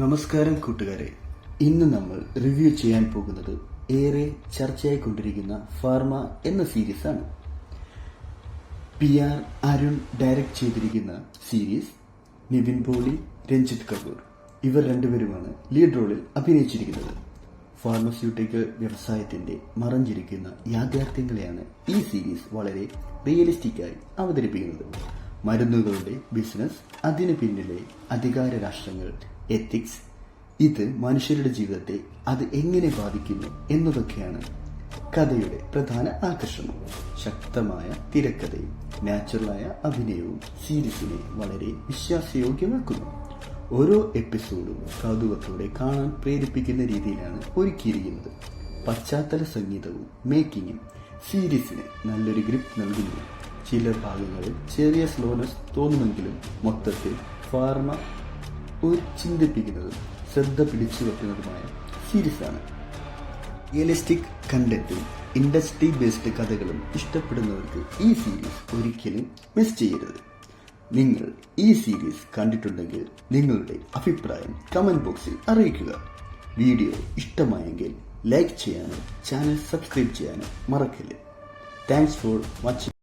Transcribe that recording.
നമസ്കാരം കൂട്ടുകാരെ, ഇന്ന് നമ്മൾ റിവ്യൂ ചെയ്യാൻ പോകുന്നത് ഏറെ ചർച്ചയായിക്കൊണ്ടിരിക്കുന്ന ഫാർമ എന്ന സീരീസ് ആണ്. PR അരുൺ ഡയറക്ട് ചെയ്തിരിക്കുന്ന സീരീസ് നിവിൻ പോളി, രഞ്ജിത്ത് കപൂർ ഇവർ രണ്ടുപേരുമാണ് ലീഡ് റോളിൽ അഭിനയിച്ചിരിക്കുന്നത്. ഫാർമസ്യൂട്ടിക്കൽ വ്യവസായത്തിന്റെ മറഞ്ഞിരിക്കുന്ന യാഥാർത്ഥ്യങ്ങളെയാണ് ഈ സീരീസ് വളരെ റിയലിസ്റ്റിക്കായി അവതരിപ്പിക്കുന്നത്. മരുന്നുകളുടെ ബിസിനസ്, അതിനു പിന്നിലെ അധികാര രാഷ്ട്രങ്ങൾ, എത്തിക്സ്, ഇത് മനുഷ്യരുടെ ജീവിതത്തെ അത് എങ്ങനെ ബാധിക്കുന്നു എന്നതൊക്കെയാണ് കഥയുടെ പ്രധാന ആകർഷണം. ശക്തമായ തിരക്കഥയും നാച്ചുറലായ അഭിനയവും സീരീസിനെ വളരെ വിശ്വാസയോഗ്യമാക്കുന്നു. ഓരോ എപ്പിസോഡും കൗതുകത്തോടെ കാണാൻ പ്രേരിപ്പിക്കുന്ന രീതിയിലാണ് ഒരുക്കിയിരിക്കുന്നത്. പശ്ചാത്തല സംഗീതവും മേക്കിങ്ങും സീരീസിന് നല്ലൊരു ഗ്രിപ്പ് നൽകുന്നു. ചില ഭാഗങ്ങളിൽ ചെറിയ സ്ലോനെസ് തോന്നുമെങ്കിലും മൊത്തത്തിൽ ഫാർമ ഒരു ചിന്തിപ്പിക്കുന്നതും ശ്രദ്ധ പിടിച്ചു വെക്കുന്നതുമായ സീരീസാണ്. റിയലിസ്റ്റിക് കണ്ടന്റും ഇൻഡസ്ട്രി ബേസ്ഡ് കഥകളും ഇഷ്ടപ്പെടുന്നവർക്ക് ഈ സീരീസ് ഒരിക്കലും മിസ് ചെയ്യരുത്. നിങ്ങൾ ഈ സീരീസ് കണ്ടിട്ടുണ്ടെങ്കിൽ നിങ്ങളുടെ അഭിപ്രായം കമന്റ് ബോക്സിൽ അറിയിക്കുക. വീഡിയോ ഇഷ്ടമായെങ്കിൽ ലൈക്ക് ചെയ്യാനും ചാനൽ സബ്സ്ക്രൈബ് ചെയ്യാനും മറക്കല്ലേ. Thanks for watching.